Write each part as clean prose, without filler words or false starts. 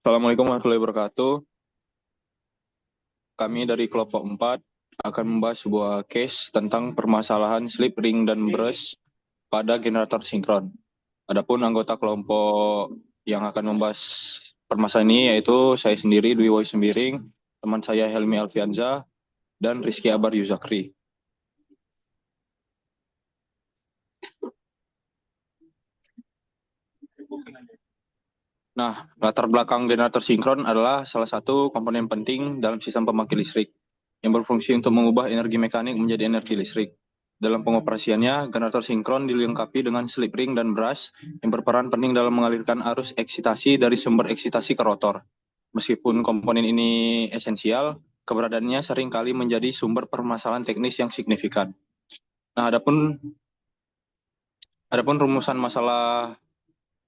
Assalamualaikum warahmatullahi wabarakatuh. Kami dari kelompok 4 akan membahas sebuah case tentang permasalahan slip ring dan brush pada generator sinkron. Adapun anggota kelompok yang akan membahas permasalahan ini yaitu saya sendiri, Dwi Woy Sembiring, teman saya Helmi Alfianza, dan Rizky Abar Yuzakri. Nah, latar belakang generator sinkron adalah salah satu komponen penting dalam sistem pembangkit listrik yang berfungsi untuk mengubah energi mekanik menjadi energi listrik. Dalam pengoperasiannya, generator sinkron dilengkapi dengan slip ring dan brush yang berperan penting dalam mengalirkan arus eksitasi dari sumber eksitasi ke rotor. Meskipun komponen ini esensial, keberadaannya seringkali menjadi sumber permasalahan teknis yang signifikan. Nah, adapun rumusan masalah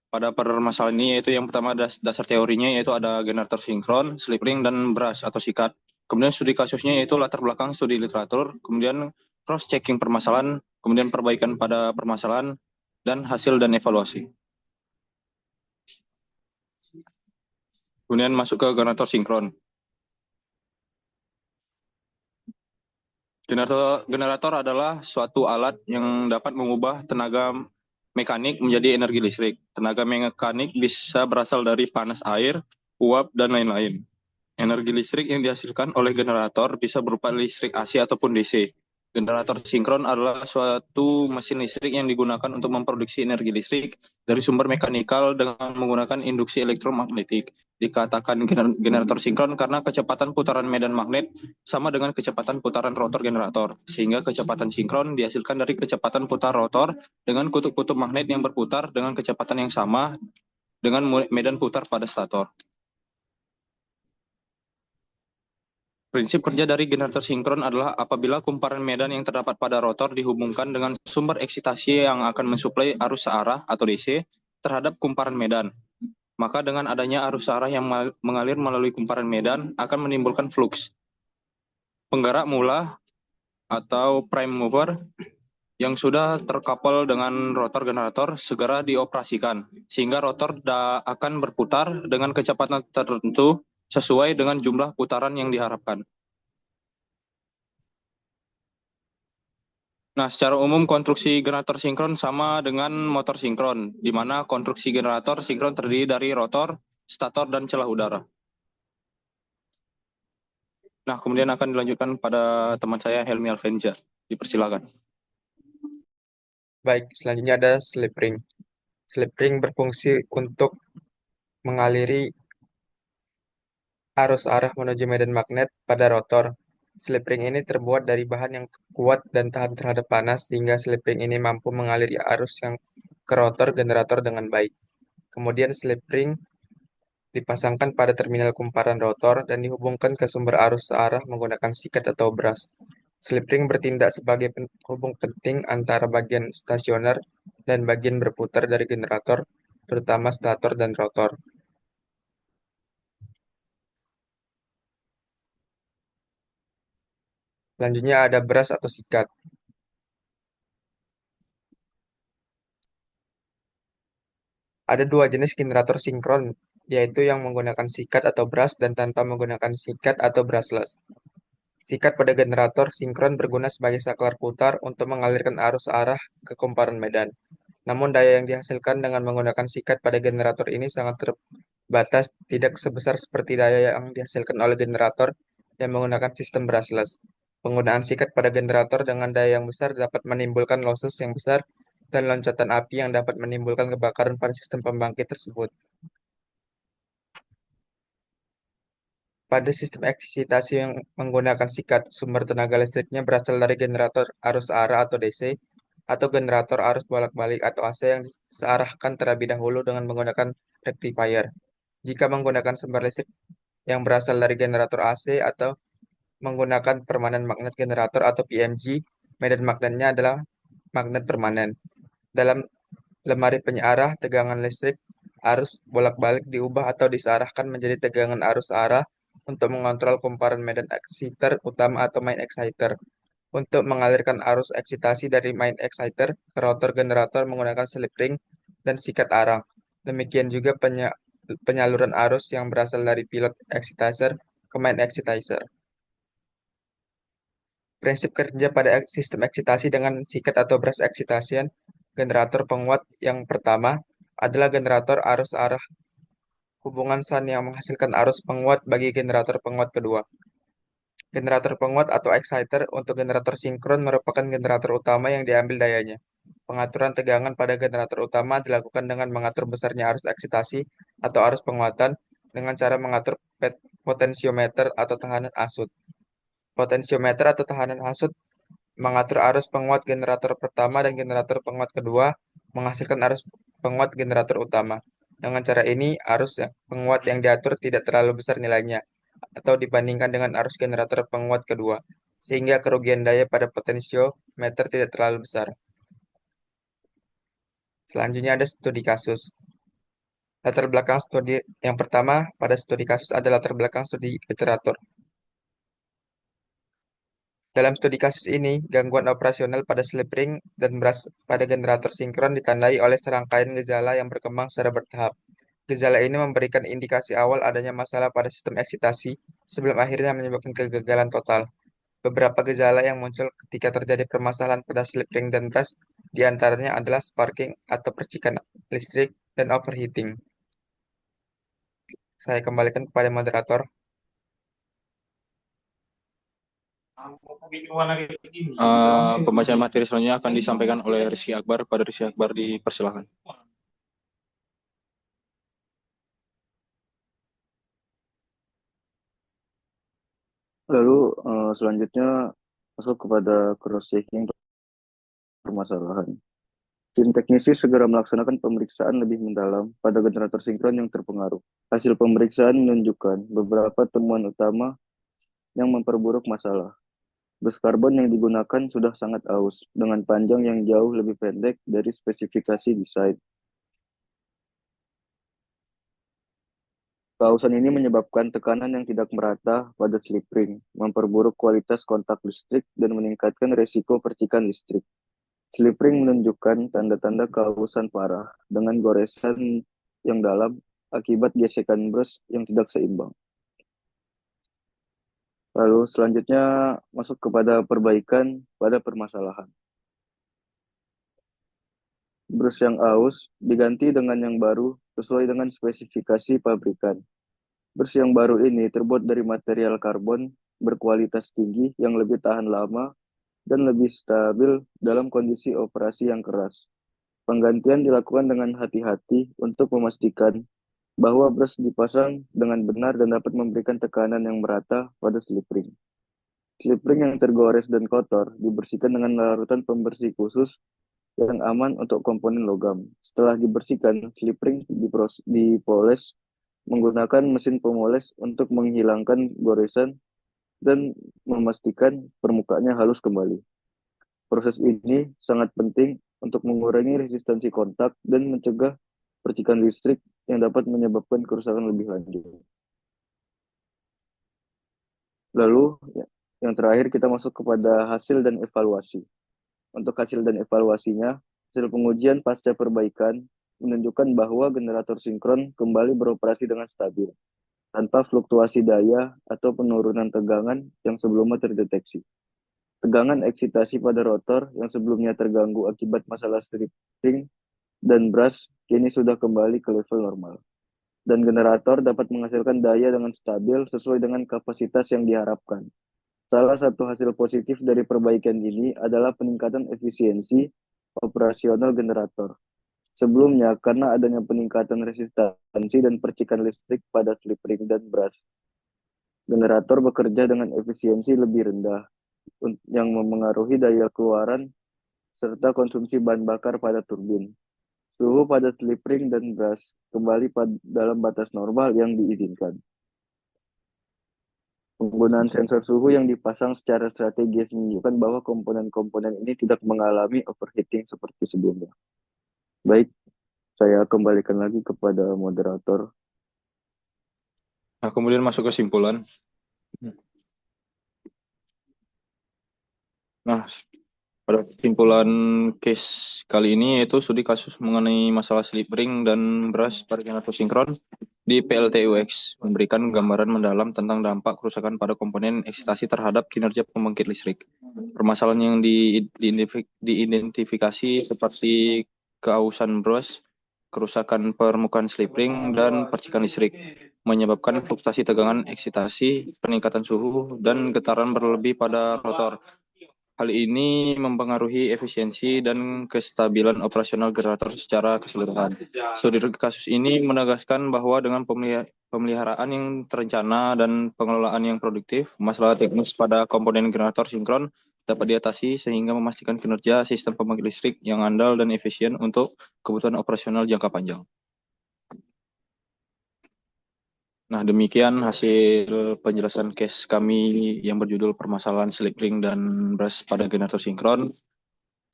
pada permasalahan ini yaitu yang pertama dasar teorinya yaitu ada generator sinkron, slip ring, dan brush atau sikat. Kemudian studi kasusnya yaitu latar belakang studi literatur, kemudian cross-checking permasalahan, kemudian perbaikan pada permasalahan, dan hasil dan evaluasi. Kemudian masuk ke generator sinkron. Generator adalah suatu alat yang dapat mengubah tenaga mekanik menjadi energi listrik. Tenaga mekanik bisa berasal dari panas air, uap, dan lain-lain. Energi listrik yang dihasilkan oleh generator bisa berupa listrik AC ataupun DC. Generator sinkron adalah suatu mesin listrik yang digunakan untuk memproduksi energi listrik dari sumber mekanikal dengan menggunakan induksi elektromagnetik. Dikatakan generator sinkron karena kecepatan putaran medan magnet sama dengan kecepatan putaran rotor generator, sehingga kecepatan sinkron dihasilkan dari kecepatan putar rotor dengan kutub-kutub magnet yang berputar dengan kecepatan yang sama dengan medan putar pada stator. Prinsip kerja dari generator sinkron adalah apabila kumparan medan yang terdapat pada rotor dihubungkan dengan sumber eksitasi yang akan mensuplai arus searah atau DC terhadap kumparan medan. Maka dengan adanya arus searah yang mengalir melalui kumparan medan akan menimbulkan flux. Penggerak mula atau prime mover yang sudah terkapal dengan rotor generator segera dioperasikan, sehingga rotor akan berputar dengan kecepatan tertentu sesuai dengan jumlah putaran yang diharapkan. Nah, secara umum konstruksi generator sinkron sama dengan motor sinkron, di mana konstruksi generator sinkron terdiri dari rotor, stator, dan celah udara. Nah, kemudian akan dilanjutkan pada teman saya Helmi Alvenja. Dipersilakan. Baik, selanjutnya ada slip ring. Slip ring berfungsi untuk mengaliri arus arah menuju medan magnet pada rotor. Slip ring ini terbuat dari bahan yang kuat dan tahan terhadap panas, sehingga slip ring ini mampu mengaliri arus yang ke rotor generator dengan baik. Kemudian slip ring dipasangkan pada terminal kumparan rotor dan dihubungkan ke sumber arus searah menggunakan sikat atau brush. Slip ring bertindak sebagai penghubung penting antara bagian stasioner dan bagian berputar dari generator, terutama stator dan rotor. Selanjutnya ada brush atau sikat. Ada dua jenis generator sinkron, yaitu yang menggunakan sikat atau brush dan tanpa menggunakan sikat atau brushless. Sikat pada generator sinkron berguna sebagai saklar putar untuk mengalirkan arus arah ke kumparan medan. Namun daya yang dihasilkan dengan menggunakan sikat pada generator ini sangat terbatas, tidak sebesar seperti daya yang dihasilkan oleh generator yang menggunakan sistem brushless. Penggunaan sikat pada generator dengan daya yang besar dapat menimbulkan losses yang besar dan loncatan api yang dapat menimbulkan kebakaran pada sistem pembangkit tersebut. Pada sistem eksitasi yang menggunakan sikat, sumber tenaga listriknya berasal dari generator arus arah atau DC, atau generator arus bolak-balik atau AC yang disearahkan terlebih dahulu dengan menggunakan rectifier. Jika menggunakan sumber listrik yang berasal dari generator AC atau menggunakan permanen magnet generator atau PMG, medan magnetnya adalah magnet permanen. Dalam lemari penyearah, tegangan listrik arus bolak-balik diubah atau disearahkan menjadi tegangan arus arah untuk mengontrol kumparan medan exciter utama atau main exciter. Untuk mengalirkan arus eksitasi dari main exciter ke rotor generator menggunakan slip ring dan sikat arang. Demikian juga penyaluran arus yang berasal dari pilot excitizer ke main excitizer. Prinsip kerja pada sistem eksitasi dengan sikat atau brush excitation generator penguat yang pertama adalah generator arus arah hubungan sun yang menghasilkan arus penguat bagi generator penguat kedua. Generator penguat atau exciter untuk generator sinkron merupakan generator utama yang diambil dayanya. Pengaturan tegangan pada generator utama dilakukan dengan mengatur besarnya arus eksitasi atau arus penguatan dengan cara mengatur potensiometer atau tahanan asut. Potensiometer atau tahanan asut mengatur arus penguat generator pertama dan generator penguat kedua menghasilkan arus penguat generator utama. Dengan cara ini, arus penguat yang diatur tidak terlalu besar nilainya atau dibandingkan dengan arus generator penguat kedua, sehingga kerugian daya pada potensiometer tidak terlalu besar. Selanjutnya ada studi kasus. Latar belakang studi yang pertama pada studi kasus adalah latar belakang studi literatur. Dalam studi kasus ini, gangguan operasional pada slip ring dan brush pada generator sinkron ditandai oleh serangkaian gejala yang berkembang secara bertahap. Gejala ini memberikan indikasi awal adanya masalah pada sistem eksitasi sebelum akhirnya menyebabkan kegagalan total. Beberapa gejala yang muncul ketika terjadi permasalahan pada slip ring dan brush diantaranya adalah sparking atau percikan listrik dan overheating. Saya kembalikan kepada moderator. Pembacaan materi selanjutnya akan disampaikan oleh Rizky Akbar. Pada Rizky Akbar dipersilakan. Lalu selanjutnya masuk kepada cross-checking permasalahan. Tim teknisi segera melaksanakan pemeriksaan lebih mendalam pada generator sinkron yang terpengaruh. Hasil pemeriksaan menunjukkan beberapa temuan utama yang memperburuk masalah. Bus karbon yang digunakan sudah sangat aus, dengan panjang yang jauh lebih pendek dari spesifikasi desain. Keausan ini menyebabkan tekanan yang tidak merata pada slip ring, memperburuk kualitas kontak listrik, dan meningkatkan resiko percikan listrik. Slip ring menunjukkan tanda-tanda kehausan parah dengan goresan yang dalam akibat gesekan brush yang tidak seimbang. Lalu selanjutnya masuk kepada perbaikan pada permasalahan. Brush yang aus diganti dengan yang baru sesuai dengan spesifikasi pabrikan. Brush yang baru ini terbuat dari material karbon berkualitas tinggi yang lebih tahan lama dan lebih stabil dalam kondisi operasi yang keras. Penggantian dilakukan dengan hati-hati untuk memastikan bahwa brush dipasang dengan benar dan dapat memberikan tekanan yang merata pada slip ring. Slip ring yang tergores dan kotor dibersihkan dengan larutan pembersih khusus yang aman untuk komponen logam. Setelah dibersihkan, slip ring dipoles menggunakan mesin pemoles untuk menghilangkan goresan dan memastikan permukaannya halus kembali. Proses ini sangat penting untuk mengurangi resistensi kontak dan mencegah percikan listrik yang dapat menyebabkan kerusakan lebih lanjut. Lalu, yang terakhir kita masuk kepada hasil dan evaluasi. Untuk hasil dan evaluasinya, hasil pengujian pasca perbaikan menunjukkan bahwa generator sinkron kembali beroperasi dengan stabil, tanpa fluktuasi daya atau penurunan tegangan yang sebelumnya terdeteksi. Tegangan eksitasi pada rotor yang sebelumnya terganggu akibat masalah strip ring dan brush kini sudah kembali ke level normal. Dan generator dapat menghasilkan daya dengan stabil sesuai dengan kapasitas yang diharapkan. Salah satu hasil positif dari perbaikan ini adalah peningkatan efisiensi operasional generator. Sebelumnya, karena adanya peningkatan resistansi dan percikan listrik pada slip ring dan brush, generator bekerja dengan efisiensi lebih rendah yang memengaruhi daya keluaran serta konsumsi bahan bakar pada turbin. Suhu pada slip ring dan brush kembali dalam batas normal yang diizinkan. Penggunaan sensor suhu yang dipasang secara strategis menunjukkan bahwa komponen-komponen ini tidak mengalami overheating seperti sebelumnya. Baik, saya kembalikan lagi kepada moderator. Nah, kemudian masuk kesimpulan. Nah, pada kesimpulan case kali ini yaitu studi kasus mengenai masalah slip ring dan brush pada generator sinkron. di PLTUX memberikan gambaran mendalam tentang dampak kerusakan pada komponen eksitasi terhadap kinerja pembangkit listrik. Permasalahan yang diidentifikasi seperti keausan bros, kerusakan permukaan slip ring, dan percikan listrik, menyebabkan fluktuasi tegangan eksitasi, peningkatan suhu, dan getaran berlebih pada rotor. Hal ini mempengaruhi efisiensi dan kestabilan operasional generator secara keseluruhan. Studi kasus ini menegaskan bahwa dengan pemeliharaan yang terencana dan pengelolaan yang produktif, masalah teknis pada komponen generator sinkron dapat diatasi sehingga memastikan kinerja sistem pembangkit listrik yang andal dan efisien untuk kebutuhan operasional jangka panjang. Nah, demikian hasil penjelasan case kami yang berjudul permasalahan slip ring dan brush pada generator sinkron.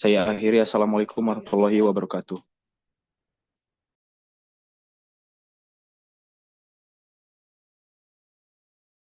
Saya akhiri. Assalamualaikum warahmatullahi wabarakatuh.